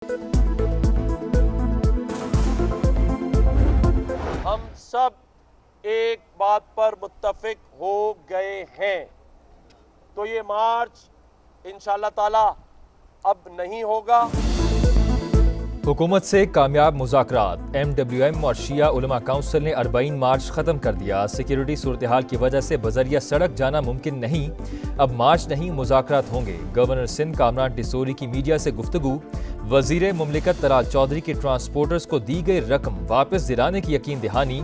हम सब एक बात पर मुत्तफिक हो गए हैं, तो ये मार्च इंशाअल्लाह ताला अब नहीं होगा। हुकूमत से कामयाब मुज़ाकरात, MWM और शिया उलमा काउंसिल ने 40 मार्च ख़त्म कर दिया। सिक्योरिटी सूरत हाल की वजह से बजरिया सड़क जाना मुमकिन नहीं, अब मार्च नहीं मुज़ाकरात होंगे। गवर्नर सिंध कामरान डिसोरी की मीडिया से गुफ्तगू, वज़ीर मुमलिकत तलाल चौधरी की ट्रांसपोर्टर्स को दी गई रकम वापस दिलाने की यकीन दहानी।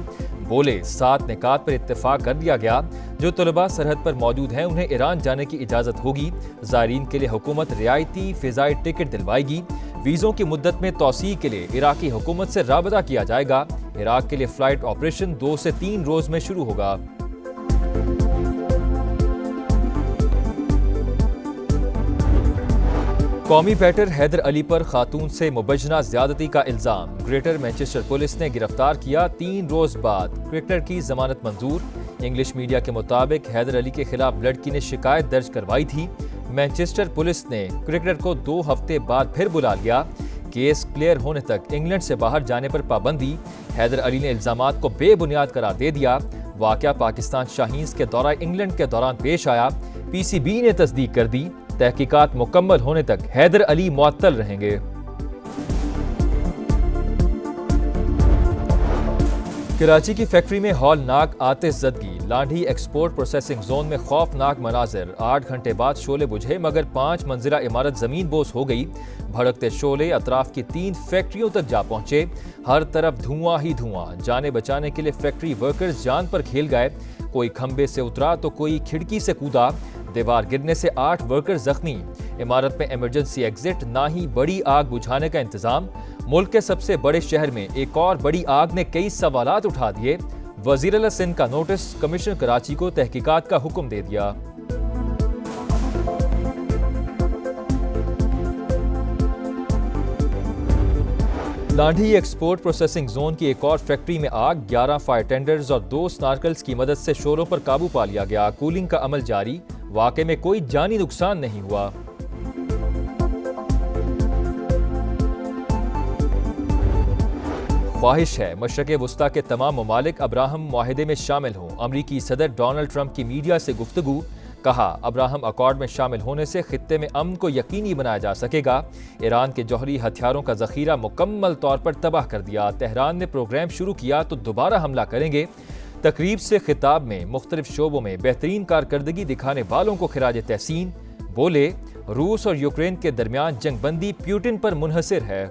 बोले 7 निकात पर इत्तेफाक कर लिया गया, जो तलबा सरहद पर मौजूद हैं उन्हें ईरान जाने की इजाज़त होगी। ज़ायरीन के लिए हुकूमत रियायती फ़िज़ाई टिकट दिलवाएगी। वीज़ों की मुद्दत में तौसी के लिए इराकी हुकूमत से राबता किया जाएगा। इराक के लिए फ़्लाइट ऑपरेशन 2 से 3 रोज़ में शुरू होगा। कौमी बैटर हैदर अली पर खातून से मुबजना ज़्यादती का इल्ज़ाम, ग्रेटर मैनचेस्टर पुलिस ने गिरफ्तार किया। 3 रोज़ बाद क्रिकेटर की जमानत मंजूर। इंग्लिश मीडिया के मुताबिक हैदर अली के खिलाफ लड़की ने शिकायत दर्ज करवाई थी। मैनचेस्टर पुलिस ने क्रिकेटर को 2 हफ्ते बाद फिर बुला लिया। केस क्लियर होने तक इंग्लैंड से बाहर जाने पर पाबंदी। हैदर अली ने इल्ज़ामात को बेबुनियाद करार दे दिया। वाक़या पाकिस्तान शाहीन्स के दौरा इंग्लैंड के दौरान पेश आया। PCB ने तस्दीक कर दी। तहकीकात मुकम्मल होने तक हैदर अली मुअत्तल रहेंगे। कराची की फैक्ट्री में हौलनाक आतिशज़दगी, लांढी एक्सपोर्ट प्रोसेसिंग जोन में खौफनाक मनाजिर। 8 घंटे बाद शोले बुझे मगर 5 मंजिला इमारत जमीन बोस हो गई। भड़कते शोले अतराफ की 3 फैक्ट्रियों तक जा पहुंचे। हर तरफ धुआं ही धुआं। जाने बचाने के लिए फैक्ट्री वर्कर्स जान पर खेल गए। कोई खंबे से उतरा तो कोई खिड़की से कूदा। दीवार गिरने से 8 वर्कर जख्मी। इमारत में इमरजेंसी एग्जिट, ना ही बड़ी आग बुझाने का इंतजाम। मुल्क के सबसे बड़े शहर में एक और बड़ी आग ने कई सवालात उठा दिए। वज़ीर आला सिंध का नोटिस, कमिश्नर कराची को तहकीकात का हुक्म दे दिया। लांढी एक्सपोर्ट प्रोसेसिंग जोन की एक और फैक्ट्री में आग, 11 फायर टेंडर्स और 2 स्नार्कल्स की मदद से शोरों पर काबू पा लिया गया। कूलिंग का अमल जारी। वाक़े में कोई जानी नुकसान नहीं हुआ। ख्वाहिश है मशरक़ वुस्ता के तमाम ममालिक अब्राहम मुआहिदे में शामिल हों। अमरीकी सदर डोनाल्ड ट्रंप की मीडिया से गुफ्तगू, कहा अब्राहम अकॉर्ड में शामिल होने से खित्ते में अमन को यकीनी बनाया जा सकेगा। ईरान के जौहरी हथियारों का जखीरा मुकम्मल तौर पर तबाह कर दिया। तेहरान ने प्रोग्राम शुरू किया तो दोबारा हमला करेंगे। तकरीब से खिताब में मुख्तलिफ शोबों में बेहतरीन कारकर्दगी दिखाने वालों को खिराज तहसीन। बोले रूस और यूक्रेन के दरमियान जंगबंदी प्यूटिन पर मुनहसिर है।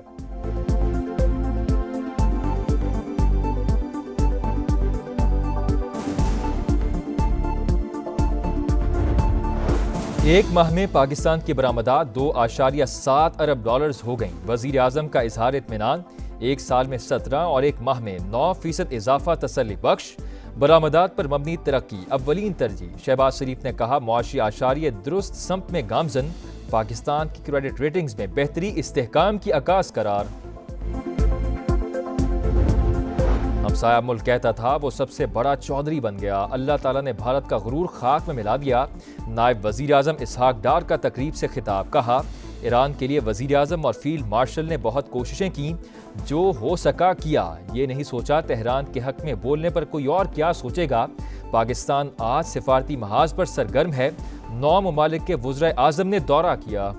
एक माह में पाकिस्तान की बरामदात 2.7 अरब डॉलर्स हो गईं। वजीर आजम का इजहार इत्मीनान, 1 साल में 17 और 1 माह में 9% इजाफा तसल्ली बख्श। बरामदात पर मबनी तरक्की अव्वलीन तरजीह। शहबाज शरीफ ने कहा मुआशी आशारिय दुरुस्त सम्त में गामजन। पाकिस्तान की क्रेडिट रेटिंग्स में बेहतरी इस्तेहकाम की अकास करार। हमसाया मुल्क कहता था वो सबसे बड़ा चौधरी बन गया। अल्लाह ताला ने भारत का गुरूर खाक में मिला दिया। नायब वजीर आजम इसहाक डार का तकरीब से खिताब, कहा ईरान के लिए वजीर आजम और फील्ड मार्शल ने बहुत कोशिशें की, जो हो सका किया। ये नहीं सोचा तेहरान के हक में बोलने पर कोई और क्या सोचेगा। पाकिस्तान आज सिफारती महाज पर सरगर्म है। 9 ममालिक के वज़ीर आजम ने दौरा किया।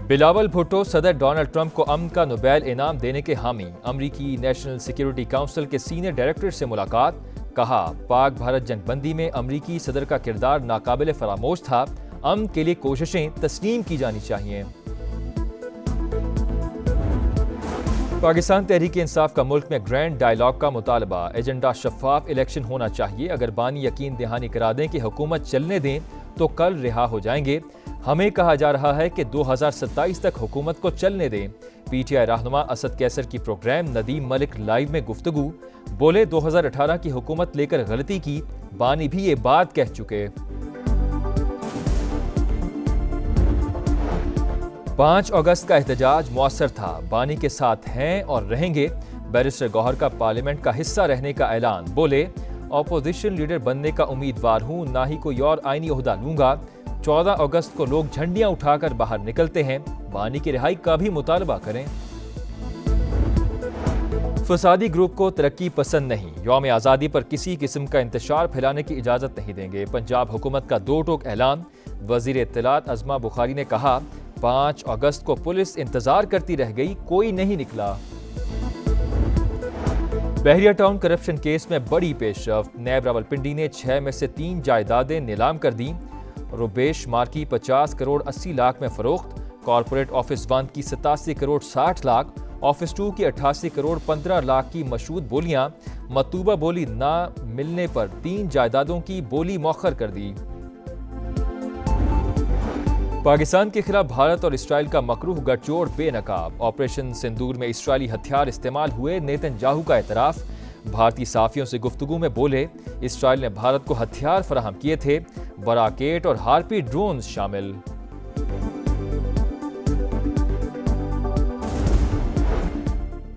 बिलावल भुट्टो सदर डोनाल्ड ट्रंप को अमन का नोबेल इनाम देने के हामी। अमरीकी नेशनल सिक्योरिटी काउंसिल के सीनियर डायरेक्टर से मुलाकात, कहा पाक भारत जंगबंदी में अमरीकी सदर का किरदार नाकाबिल फरामोश था। अमन के लिए कोशिशें तस्लीम की जानी चाहिए। पाकिस्तान तहरीक इंसाफ का मुल्क में ग्रैंड डायलॉग का मुतालबा। एजेंडा शफाफ इलेक्शन होना चाहिए। अगर बानी यकीन दहानी करा दें कि हुकूमत चलने दें तो कल रिहा हो जाएंगे। हमें कहा जा रहा है कि 2027 तक हुकूमत को चलने दें। PTI रहनुमा असद कैसर की प्रोग्राम नदीम मलिक लाइव में गुफ्तगू, बोले 2018 की हुकूमत लेकर गलती की, बानी भी ये बात कह चुके। 5 अगस्त का एहतजाज मौसर था, बानी के साथ हैं और रहेंगे। बैरिस्टर गौहर का पार्लियामेंट का हिस्सा रहने का ऐलान, बोले अपोजिशन लीडर बनने का उम्मीदवार हूं, ना ही कोई और आईनी ओहदा लूंगा। 14 अगस्त को लोग झंडियां उठाकर बाहर निकलते हैं, बानी की रिहाई का भी मुतालबा करें। फसादी ग्रुप को तरक्की पसंद नहीं, यौम आज़ादी पर किसी किस्म का इंतशार फैलाने की इजाज़त नहीं देंगे। पंजाब हुकूमत का दो टोक ऐलान। वज़ीर इत्तलात अज़मा बुखारी ने कहा, 5 अगस्त को पुलिस इंतजार करती रह गई, कोई नहीं निकला। बहरिया टाउन करप्शन केस में बड़ी पेशरफ्त। नैब रावलपिंडी ने 6 में से 3 जायदादें नीलाम कर दी। रुबेश मार्की 50 करोड़ 80 लाख में फरोख्त। कॉरपोरेट ऑफिस 1 की 87 करोड़ 60 लाख, ऑफिस 2 की 88 करोड़ 15 लाख की मशहूद बोलियां। मतूबा बोली ना मिलने पर 3 जायदादों की बोली मौखर कर दी। पाकिस्तान के खिलाफ भारत और इसराइल का मकरूह गठजोड़ बेनकाब। ऑपरेशन सिंदूर में इसराइली हथियार इस्तेमाल हुए, नेतन्याहू का एतराफ। भारतीय साफियों से गुफ्तगू में बोले, इसराइल ने भारत को हथियार फराहम किए थे, बराकेट और हार्पी ड्रोन शामिल।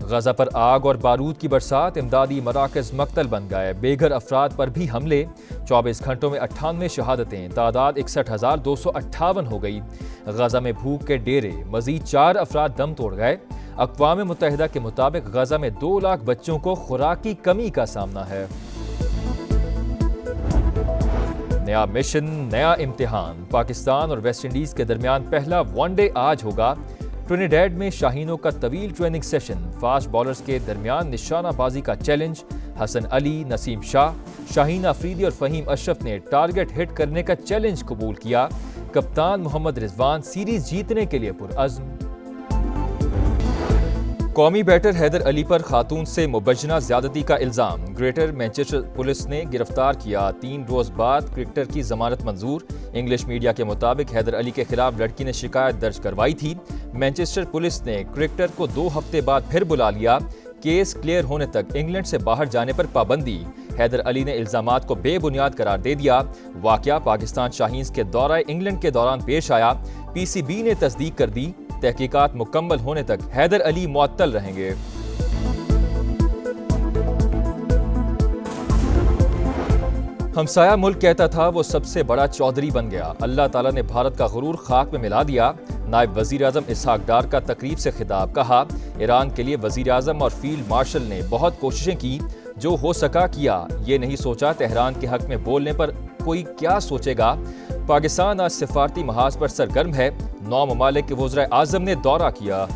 गजा पर आग और बारूद की बरसात, इमदादी मराकज मकतल बन गए। बेघर अफराद पर भी हमले। 24 घंटों में 98 शहादतें, तादाद 61,258 हो गई। गजा में भूख के डेरे, मजीद 4 अफराद दम तोड़ गए। अक़वाम मुत्तहिदा के मुताबिक गजा में 2 लाख बच्चों को खुराकी कमी का सामना है। नया मिशन, नया इम्तिहान। पाकिस्तान और वेस्ट इंडीज के दरमियान पहला वनडे आज होगा। ट्रिनिडैड में शाहीनों का तवील ट्रेनिंग सेशन। फास्ट बॉलर्स के दरमियान निशानाबाजी का चैलेंज। हसन अली, नसीम शाह, शाहीन अफरीदी और फहीम अशरफ ने टारगेट हिट करने का चैलेंज कबूल किया। कप्तान मोहम्मद रिजवान सीरीज जीतने के लिए पुरअज़्म। कौमी बैटर हैदर अली पर खातून से मुबज्जना ज्यादती का इल्जाम। ग्रेटर मैनचेस्टर पुलिस ने गिरफ्तार किया। 3 रोज बाद क्रिकेटर की जमानत मंजूर। इंग्लिश मीडिया के मुताबिक हैदर अली के खिलाफ लड़की ने शिकायत दर्ज करवाई थी। मैनचेस्टर पुलिस ने क्रिकेटर को 2 हफ्ते बाद फिर बुला लिया। केस क्लियर होने तक इंग्लैंड से बाहर जाने पर पाबंदी। हैदर अली ने इल्जामात को बेबुनियाद करार दे दिया। वाकया पाकिस्तान शाहीन्स के दौरे इंग्लैंड के दौरान पेश आया। PCB ने तस्दीक कर दी। तहकीकात मुकम्मल होने तक हैदर अली मुअत्तल रहेंगे। हमसाया मुल्क कहता था वो सबसे बड़ा चौधरी बन गया। अल्लाह ताला ने भारत का गुरूर खाक में मिला दिया। नायब वजीर आजम इसहाक डार का तकरीब से खिताब। कहा, ईरान के लिए वजीर आजम और फील्ड मार्शल ने बहुत कोशिशें की, जो हो सका किया। ये नहीं सोचा तेहरान के हक में बोलने पर कोई क्या सोचेगा। पाकिस्तान आज सिफारती महाज पर सरगर्म है। 9 ममालिक के वज़ीर आज़म ने दौरा किया।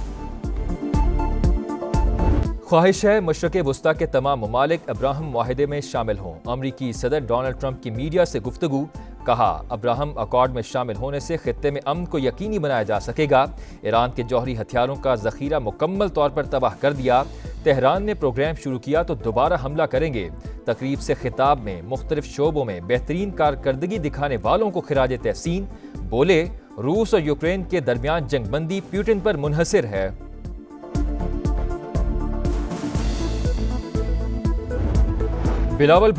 ख्वाहिश है मशरक़ वस्ता के तमाम ममालिक अब्राहम मुआहिदे में शामिल हों। अमरीकी सदर डोनाल्ड ट्रंप की मीडिया से गुफ्तगू। कहा, अब्राहम अकॉर्ड में शामिल होने से खित्ते में अमन को यकीनी बनाया जा सकेगा। ईरान के जौहरी हथियारों का जखीरा मुकम्मल तौर पर तबाह कर दिया। तेहरान ने प्रोग्राम शुरू किया तो दोबारा हमला करेंगे। तकरीब से खिताब में मुख्तलिफ शोबों में बेहतरीन कारकर्दगी दिखाने वालों को खिराज तहसीन। बोले, रूस और यूक्रेन के दरमियान जंगबंदी पुतिन पर मुनहसिर है। बिलावल